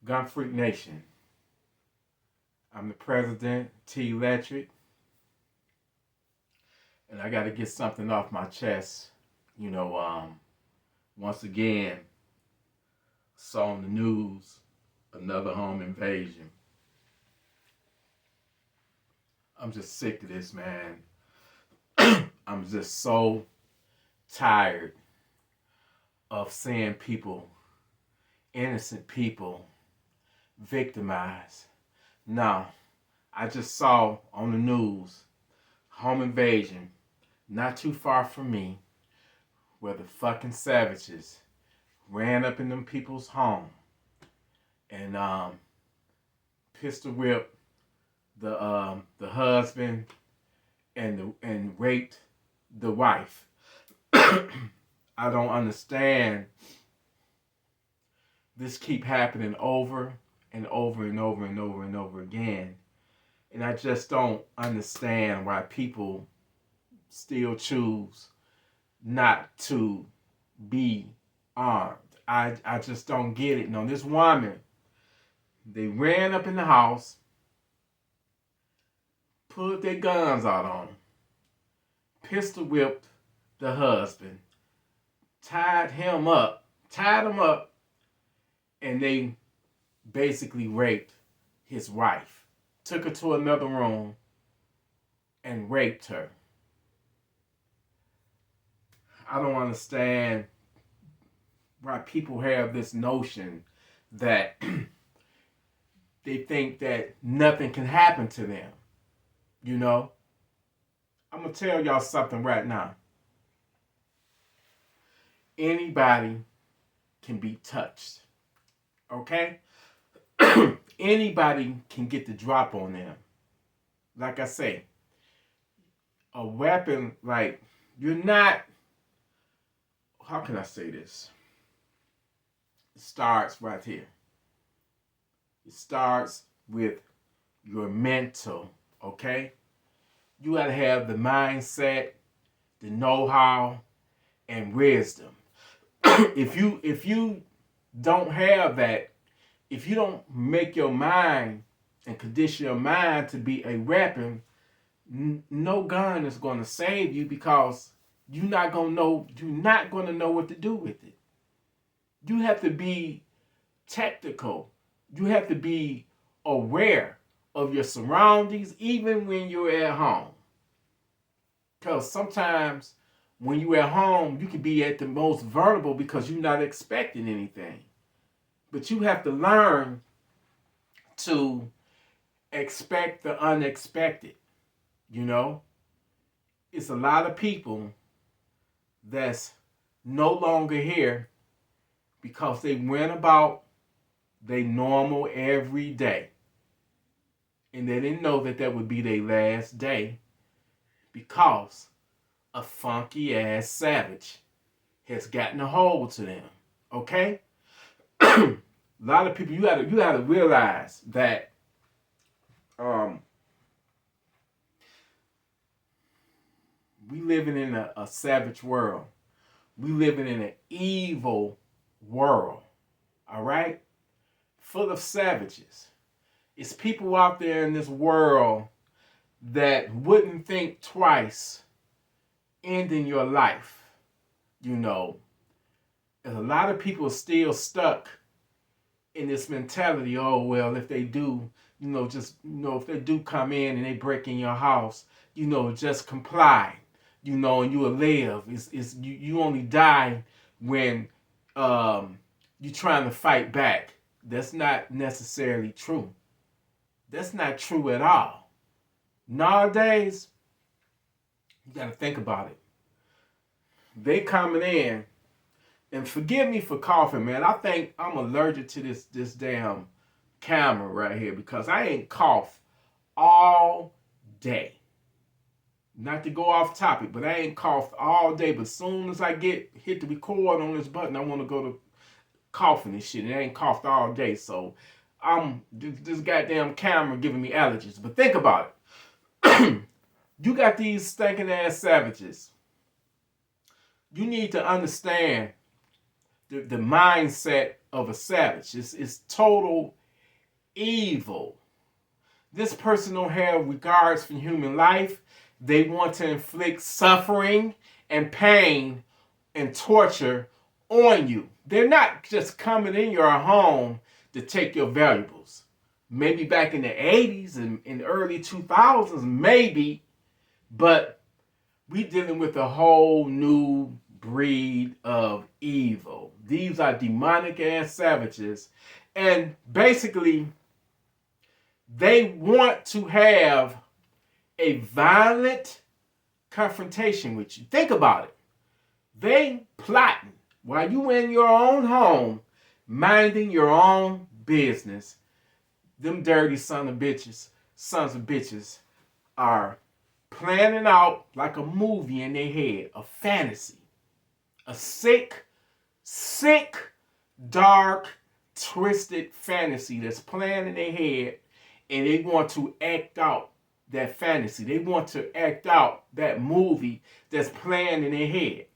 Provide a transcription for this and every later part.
Gunfreak Nation. I'm the president, TElectrik, and I got to get something off my chest. You know, once again, saw on the news another home invasion. I'm just sick of this, man. I'm just so tired of seeing people, innocent people, victimized. Now, I just saw on the news home invasion not too far from me where the fucking savages ran up in them people's home and pistol whipped the husband and raped the wife. I don't understand. This keep happening over and over and over and over and over again. And I just don't understand why people still choose not to be armed. I just don't get it. No, this woman, they ran up in the house, pulled their guns out on him, pistol whipped the husband, tied him up, and they basically raped his wife. Took her to another room and raped her. I don't understand why people have this notion that they think that nothing can happen to them. You know? I'm going to tell y'all something right now. Anybody can be touched. Okay? Anybody can get the drop on them. Like I say, a weapon, like, you're not, how can I say this? It starts right here. It starts with your mental, okay? You gotta have the mindset, the know-how, and wisdom. If you don't have that, if you don't make your mind and condition your mind to be a weapon, no gun is going to save you because you're not going to know what to do with it. You have to be tactical. You have to be aware of your surroundings even when you're at home. Because sometimes when you're at home, you can be at the most vulnerable because you're not expecting anything. But you have to learn to expect the unexpected. You know, it's a lot of people that's no longer here because they went about their normal every day. And they didn't know that that would be their last day because a funky ass savage has gotten a hold to them. Okay? A lot of people, you gotta realize that we living in a savage world. We living in an evil world. All right? Full of savages. It's people out there in this world that wouldn't think twice ending your life. You know, and a lot of people are still stuck in this mentality, oh, well, if they do, if they do come in and they break in your house, just comply, and you will live. You only die when you're trying to fight back. That's not necessarily true. That's not true at all. Nowadays, you got to think about it. They coming in, and forgive me for coughing, man. I think I'm allergic to this damn camera right here because I ain't coughed all day. Not to go off topic, but I ain't coughed all day. But as soon as I hit the record on this button, I want to go to coughing and shit. And I ain't coughed all day, so this goddamn camera giving me allergies. But think about it. You got these stinking ass savages. You need to understand the mindset of a savage. It's total evil. This person don't have regards for human life. They want to inflict suffering and pain and torture on you. They're not just coming in your home to take your valuables. Maybe back in the 80s and in early 2000s, maybe, but we dealing with a whole new breed of evil. These are demonic ass savages, and basically they want to have a violent confrontation with you. Think about it. They plotting while you in your own home, minding your own business. Them dirty sons of bitches are planning out like a movie in their head, a fantasy, a sick, dark, twisted fantasy that's playing in their head, and they want to act out that fantasy. They want to act out that movie that's playing in their head.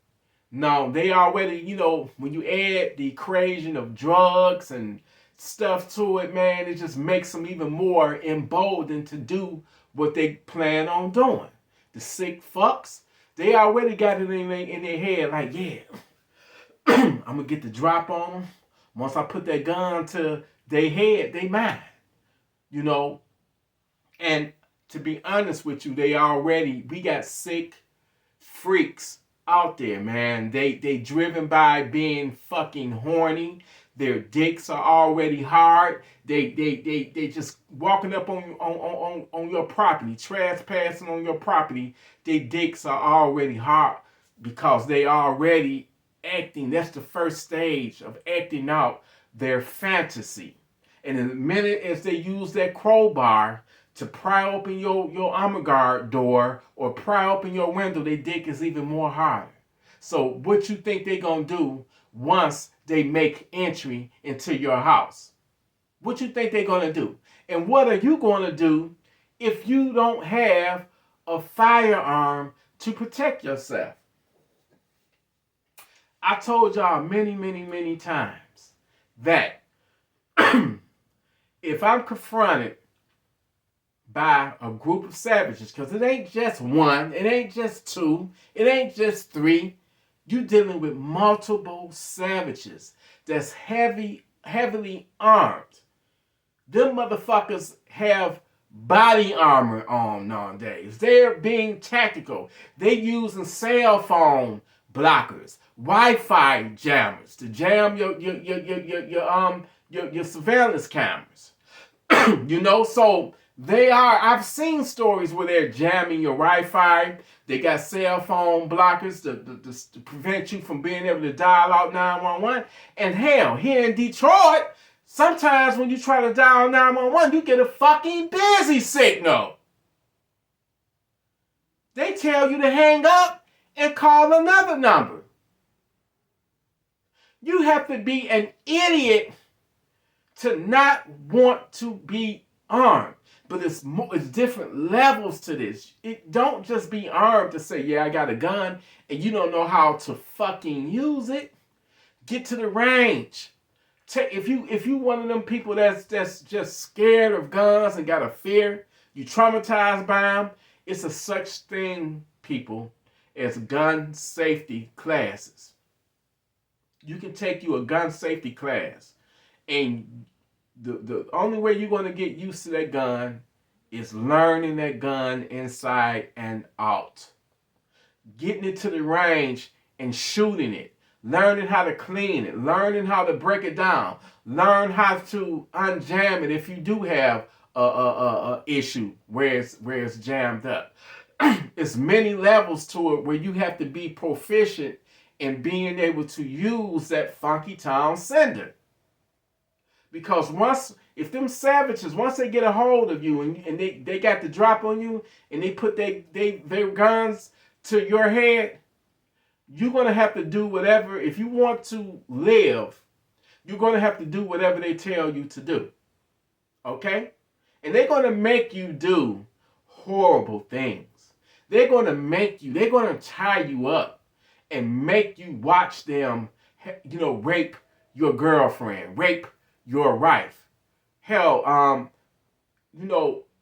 Now, they already, when you add the equation of drugs and stuff to it, man, it just makes them even more emboldened to do what they plan on doing. The sick fucks, they already got it in their head like, yeah, I'm going to get the drop on them. Once I put that gun to their head, they mine. And to be honest with you, we got sick freaks out there, man. They driven by being fucking horny. Their dicks are already hard. They just walking up on your property, trespassing on your property. Their dicks are already hard because they already acting. That's the first stage of acting out their fantasy. And in a minute as they use that crowbar to pry open your armor guard door or pry open your window, their dick is even more harder. So what you think they gonna do once they make entry into your house? What you think they're gonna do? And what are you gonna do if you don't have a firearm to protect yourself? I told y'all many times that if I'm confronted by a group of savages, because it ain't just one, it ain't just two, it ain't just three, you dealing with multiple savages that's heavily armed. Them motherfuckers have body armor on nowadays. They're being tactical. They using cell phone blockers, Wi-Fi jammers to jam your surveillance cameras. So they are. I've seen stories where they're jamming your Wi-Fi. They got cell phone blockers to prevent you from being able to dial out 911. And hell, here in Detroit, sometimes when you try to dial 911, you get a fucking busy signal. They tell you to hang up and call another number. You have to be an idiot to not want to be armed. But it's different levels to this. It don't just be armed to say, yeah, I got a gun, and you don't know how to fucking use it. Get to the range. If you one of them people that's just scared of guns and got a fear, you traumatized by them, it's a such thing, people, as gun safety classes. You can take you a gun safety class, and the only way you're going to get used to that gun is learning that gun inside and out. Getting it to the range and shooting it. Learning how to clean it. Learning how to break it down. Learn how to unjam it if you do have a issue where it's jammed up. It's many levels to it where you have to be proficient in being able to use that funky town sender. Because if them savages, once they get a hold of you and they got the drop on you and they put their guns to your head, you're going to have to do whatever. If you want to live, you're going to have to do whatever they tell you to do. Okay? And they're going to make you do horrible things. They're going to tie you up and make you watch them, rape your girlfriend, rape your wife. Hell, a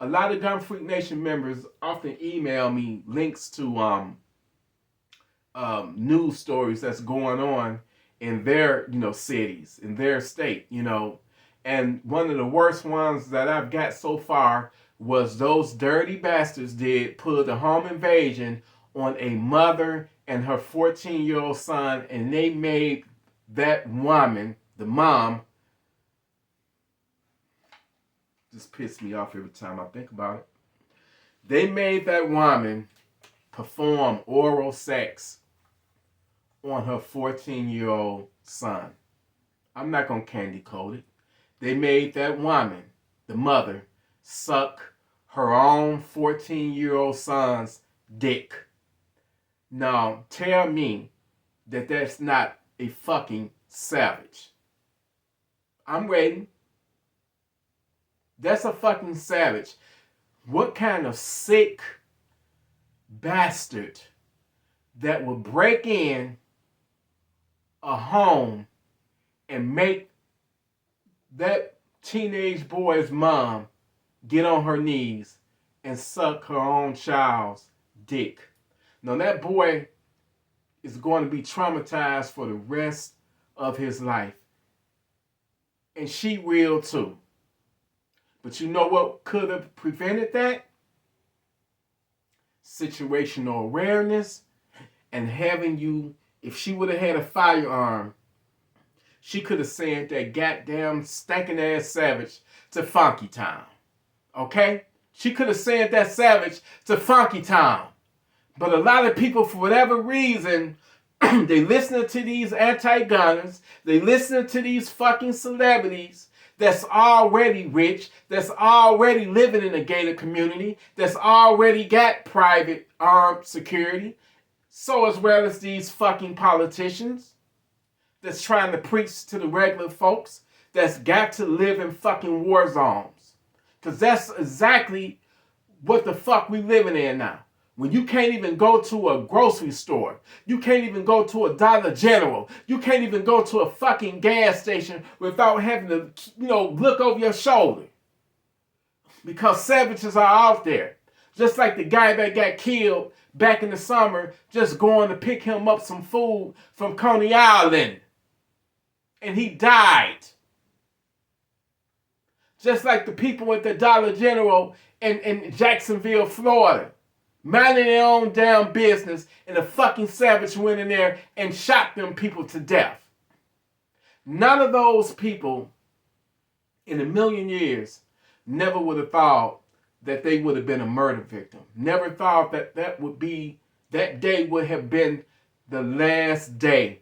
lot of Gun Freak Nation members often email me links to news stories that's going on in their, cities, in their state, And one of the worst ones that I've got so far was those dirty bastards did put a home invasion on a mother and her 14-year-old son, and they made that woman, the mom, just piss me off every time I think about it. They made that woman perform oral sex on her 14-year-old son. I'm not going to candy coat it. They made that woman, the mother, suck her own 14-year-old son's dick. Now, tell me that that's not a fucking savage. I'm waiting. That's a fucking savage. What kind of sick bastard that will break in a home and make that teenage boy's mom get on her knees and suck her own child's dick? Now that boy is going to be traumatized for the rest of his life. And she will too. But you know what could have prevented that? Situational awareness and having you, if she would have had a firearm, she could have sent that goddamn stinking ass savage to Funky Town. Okay? She could have sent that savage to Funky Town. But a lot of people, for whatever reason, they listening to these anti-gunners, they listening to these fucking celebrities that's already rich, that's already living in a gated community, that's already got private armed security, so as well as these fucking politicians that's trying to preach to the regular folks that's got to live in fucking war zones. Because that's exactly what the fuck we living in now. When you can't even go to a grocery store, you can't even go to a Dollar General, you can't even go to a fucking gas station without having to, look over your shoulder. Because savages are out there. Just like the guy that got killed back in the summer, just going to pick him up some food from Coney Island. And he died. Just like the people at the Dollar General in Jacksonville, Florida, minding their own damn business, and a fucking savage went in there and shot them people to death. None of those people in a million years never would have thought that they would have been a murder victim. Never thought that that day would have been the last day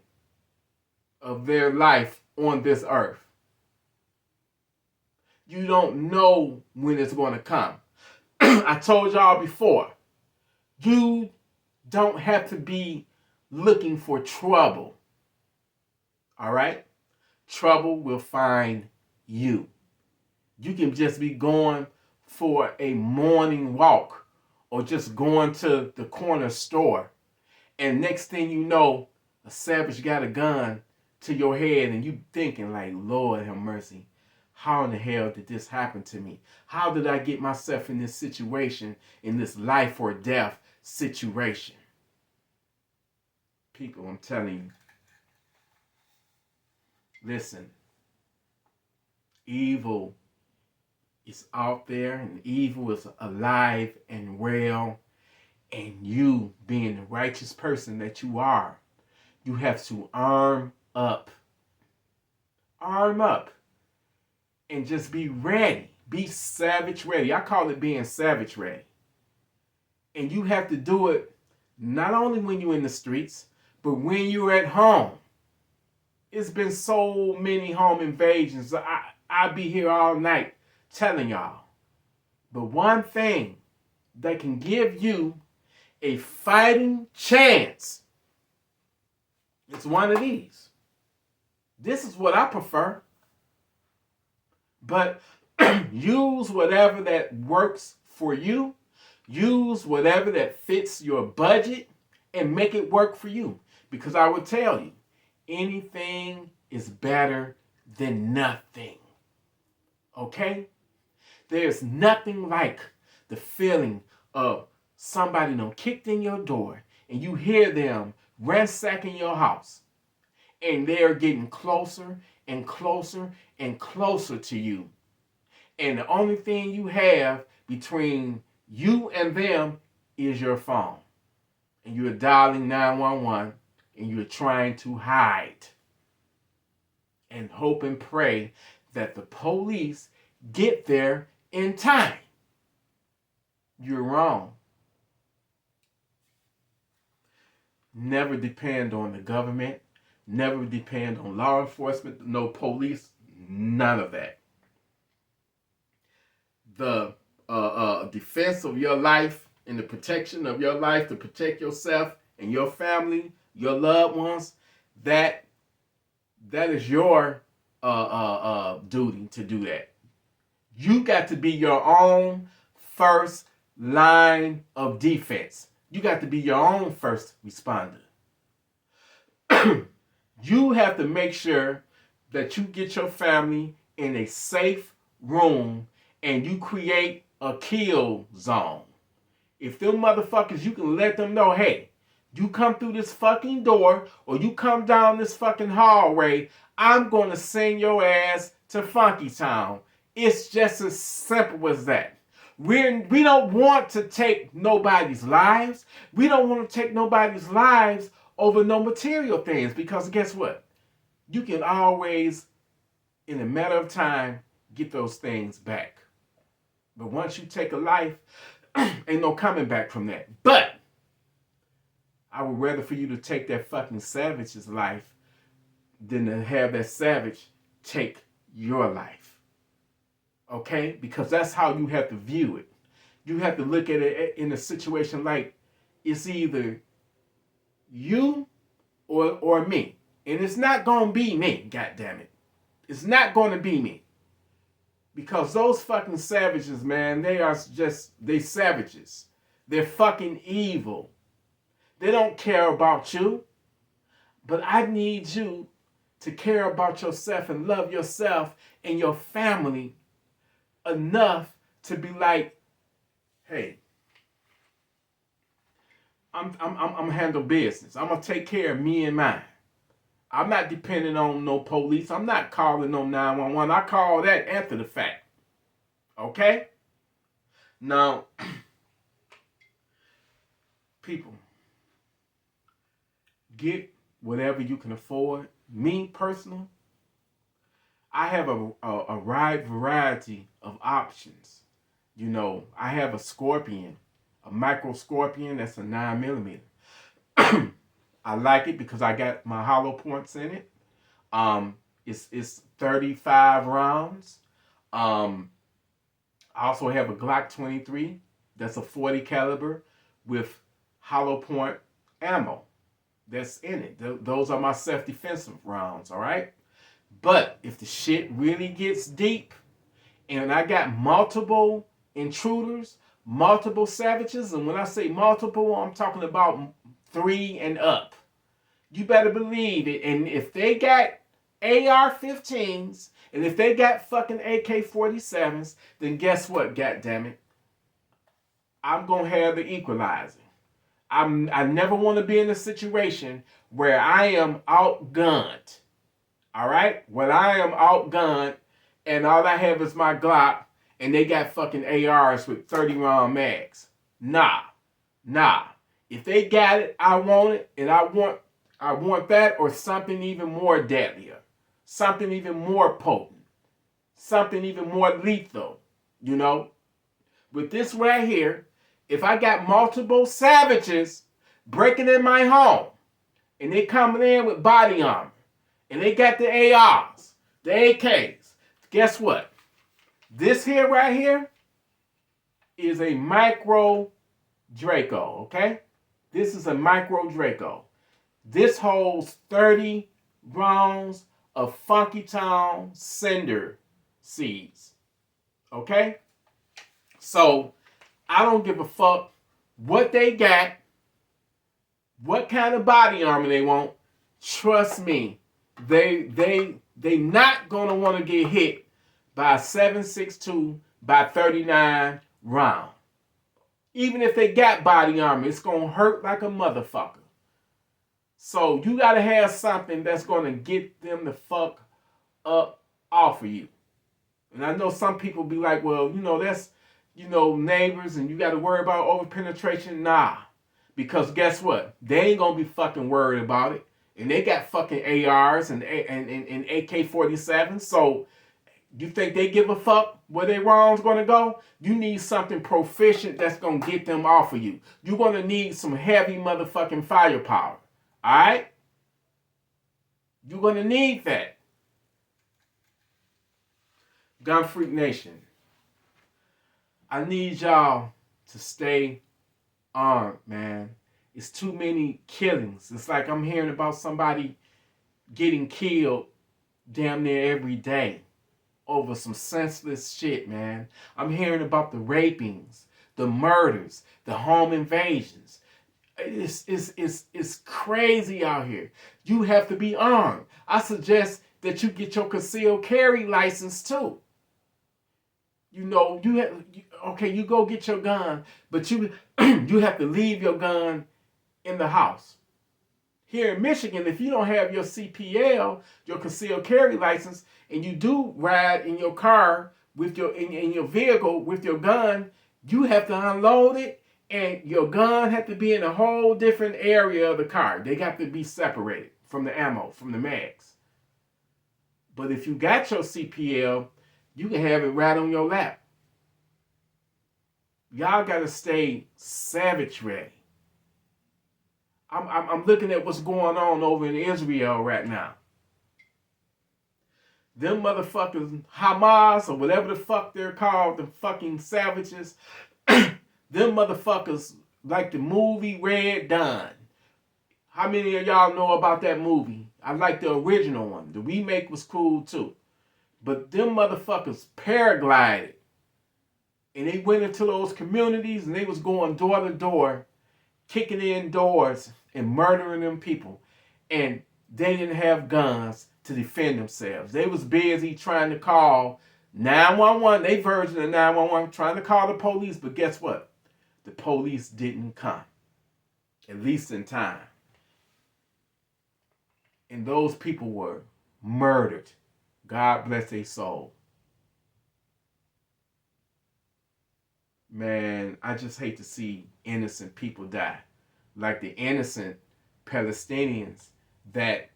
of their life on this earth. You don't know when it's going to come. I told y'all before, you don't have to be looking for trouble. All right? Trouble will find you. You can just be going for a morning walk or just going to the corner store. And next thing you know, a savage got a gun to your head and you thinking like, Lord have mercy. How in the hell did this happen to me? How did I get myself in this situation, in this life or death situation? People, I'm telling you, listen, evil is out there and evil is alive and well, and you, being the righteous person that you are, you have to arm up. Arm up. And just be ready. Be savage ready. I call it being savage ready. And you have to do it not only when you're in the streets, but when you're at home. It's been so many home invasions. I'll be here all night telling y'all. But one thing that can give you a fighting chance is one of these. This is what I prefer. But use whatever that works for you. Use whatever that fits your budget and make it work for you. Because I will tell you, anything is better than nothing. Okay? There's nothing like the feeling of somebody done kicked in your door and you hear them ransacking your house and they're getting closer and closer and closer to you. And the only thing you have between you and them is your phone. And you're dialing 911 and you're trying to hide and hope and pray that the police get there in time. You're wrong. Never depend on the government. Never depend on law enforcement. No police. None of that. The defense of your life and the protection of your life to protect yourself and your family, your loved ones, that is your duty to do that. You got to be your own first line of defense. You got to be your own first responder. You have to make sure that you get your family in a safe room and you create a kill zone. If them motherfuckers, you can let them know, hey, you come through this fucking door or you come down this fucking hallway, I'm going to send your ass to Funky Town. It's just as simple as that. We don't want to take nobody's lives. We don't want to take nobody's lives over no material things, because guess what? You can always, in a matter of time, get those things back. But once you take a life, ain't no coming back from that. But I would rather for you to take that fucking savage's life than to have that savage take your life. Okay? Because that's how you have to view it. You have to look at it in a situation like it's either you or me. And it's not going to be me, goddammit. It's not going to be me. Because those fucking savages, man, they savages. They're fucking evil. They don't care about you. But I need you to care about yourself and love yourself and your family enough to be like, hey, I'm handle business. I'm gonna take care of me and mine. I'm not depending on no police. I'm not calling no 911. I call that after the fact. Okay? Now, people, get whatever you can afford. Me, personally, I have a wide variety of options. You know, I have a Scorpion, a micro Scorpion that's a 9mm. I like it because I got my hollow points in it. It's 35 rounds. I also have a Glock 23 that's a 40 caliber with hollow point ammo that's in it. Those are my self-defensive rounds, all right? But if the shit really gets deep and I got multiple intruders, multiple savages, and when I say multiple, I'm talking about 3 and up. You better believe it. And if they got AR-15s and if they got fucking AK-47s, then guess what, goddammit? I'm going to have the equalizer. I never want to be in a situation where I am outgunned. All right? When I am outgunned and all I have is my Glock and they got fucking ARs with 30 round mags. Nah. If they got it, I want it, and I want that or something even more deadlier. Something even more potent. Something even more lethal, you know? With this right here, if I got multiple savages breaking in my home and they coming in with body armor and they got the ARs, the AKs, guess what? This here right here is a micro Draco, okay? This is a micro Draco. This holds 30 rounds of Funky Town cinder seeds. Okay? So, I don't give a fuck what they got, what kind of body armor they want. Trust me, they not gonna want to get hit by a 7.62 by 39 round. Even if they got body armor, it's gonna hurt like a motherfucker. So you gotta have something that's gonna get them the fuck up off of you. And I know some people be like, well, that's, neighbors and you got to worry about over penetration. Nah. Because guess what? They ain't going to be fucking worried about it. And they got fucking ARs and AK-47. So you think they give a fuck where their rounds going to go? You need something proficient that's going to get them off of you. You're going to need some heavy motherfucking firepower. All right? You're going to need that. Gunfreak Nation, I need y'all to stay armed, man. It's too many killings. It's like I'm hearing about somebody getting killed damn near every day over some senseless shit, man. I'm hearing about the rapings, the murders, the home invasions. It's crazy out here. You have to be armed. I suggest that you get your concealed carry license too. You go get your gun, but you have to leave your gun in the house. Here in Michigan, if you don't have your CPL, your concealed carry license, and you do ride in your car with in your vehicle with your gun, you have to unload it, and your gun have to be in a whole different area of the car. They got to be separated from the ammo, from the mags. But if you got your CPL, you can have it right on your lap. Y'all got to stay savage ready. I'm looking at what's going on over in Israel right now. Them motherfuckers, Hamas or whatever the fuck they're called, the fucking savages, them motherfuckers like the movie Red Dawn. How many of y'all know about that movie? I like the original one. The remake was cool too. But them motherfuckers paraglided. And they went into those communities and they was going door to door, kicking in doors and murdering them people. And they didn't have guns to defend themselves. They was busy trying to call 911. They version of 911 trying to call the police. But guess what? The police didn't come. At least in time. And those people were murdered. God bless their soul. Man, I just hate to see innocent people die. Like the innocent Palestinians that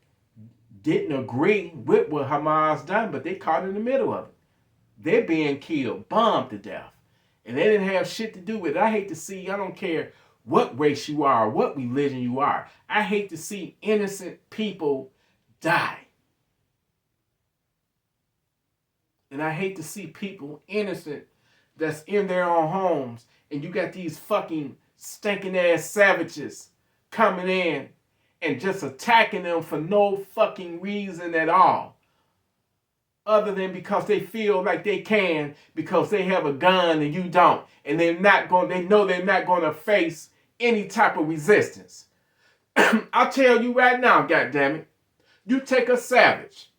didn't agree with what Hamas done, but they caught in the middle of it. They're being killed, bombed to death. And they didn't have shit to do with it. I hate to see, I don't care what race you are, what religion you are. I hate to see innocent people die. And I hate to see people innocent that's in their own homes, and you got these fucking stinking ass savages coming in and just attacking them for no fucking reason at all. Other than because they feel like they can, because they have a gun and you don't. And they know they're not going to face any type of resistance. I'll tell you right now, goddammit, you take a savage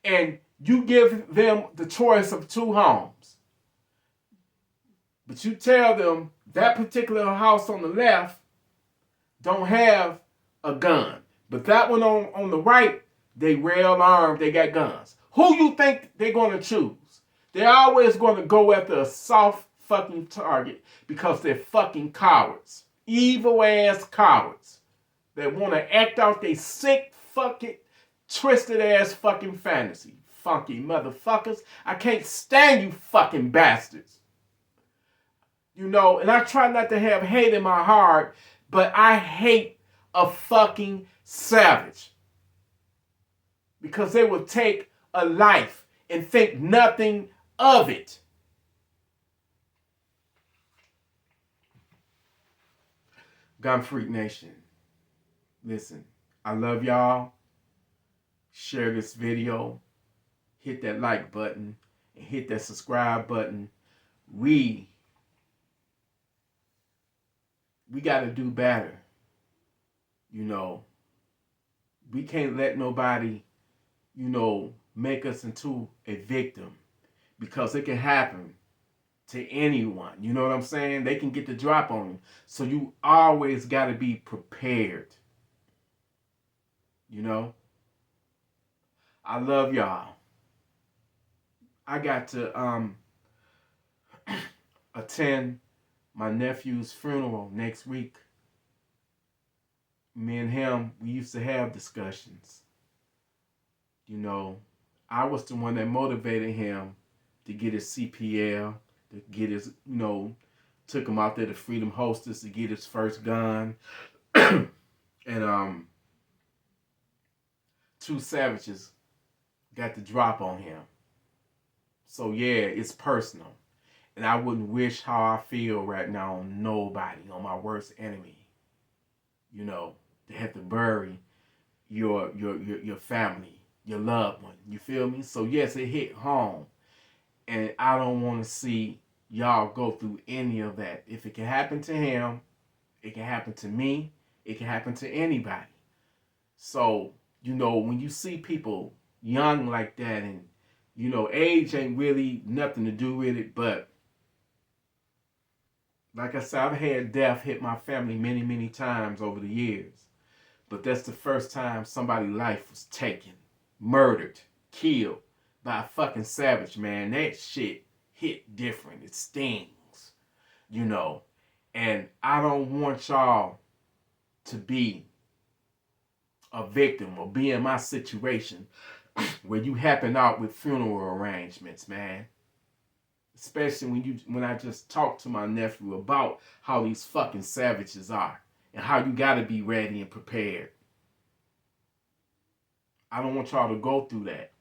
and you give them the choice of two homes. But you tell them that particular house on the left don't have a gun. But that one on the right, they rail armed, they got guns. Who you think they're going to choose? They're always going to go after a soft fucking target because they're fucking cowards. Evil ass cowards that want to act out their sick fucking twisted ass fucking fantasy. Funky motherfuckers. I can't stand you fucking bastards. And I try not to have hate in my heart, but I hate a fucking savage. Because they will take a life and think nothing of it. Gunfreak Nation, listen, I love y'all. Share this video. Hit that like button and hit that subscribe button. We got to do better. We can't let nobody make us into a victim, because it can happen to anyone. You know what I'm saying? They can get the drop on you. So you always got to be prepared. You know? I love y'all. I got to attend my nephew's funeral next week. Me and him, we used to have discussions. I was the one that motivated him to get his CPL, to get his, took him out there to Freedom Hostess to get his first gun. And two savages got the drop on him. So yeah, it's personal. And I wouldn't wish how I feel right now on nobody, on my worst enemy. To have to bury your family, your loved one. You feel me? So yes, it hit home. And I don't want to see y'all go through any of that. If it can happen to him, it can happen to me, it can happen to anybody. So, when you see people young like that, and, age ain't really nothing to do with it, but like I said, I've had death hit my family many, many times over the years. But that's the first time somebody's life was taken, murdered, killed by a fucking savage, man. That shit hit different. It stings, And I don't want y'all to be a victim or be in my situation where you happen out with funeral arrangements, man. Especially when I just talked to my nephew about how these fucking savages are and how you gotta be ready and prepared. I don't want y'all to go through that.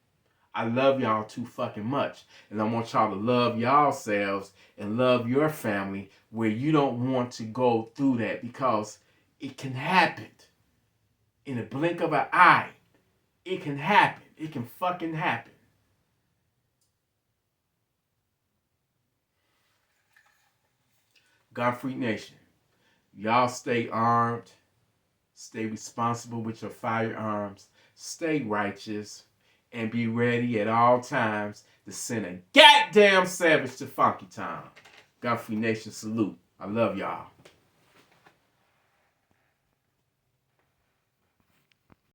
I love y'all too fucking much. And I want y'all to love yourselves and love your family where you don't want to go through that, because it can happen. In a blink of an eye. It can happen. It can fucking happen. Gunfreak Nation, y'all stay armed. Stay responsible with your firearms. Stay righteous. And be ready at all times to send a goddamn savage to Funky Town. Gunfreaknation Salute. I love y'all.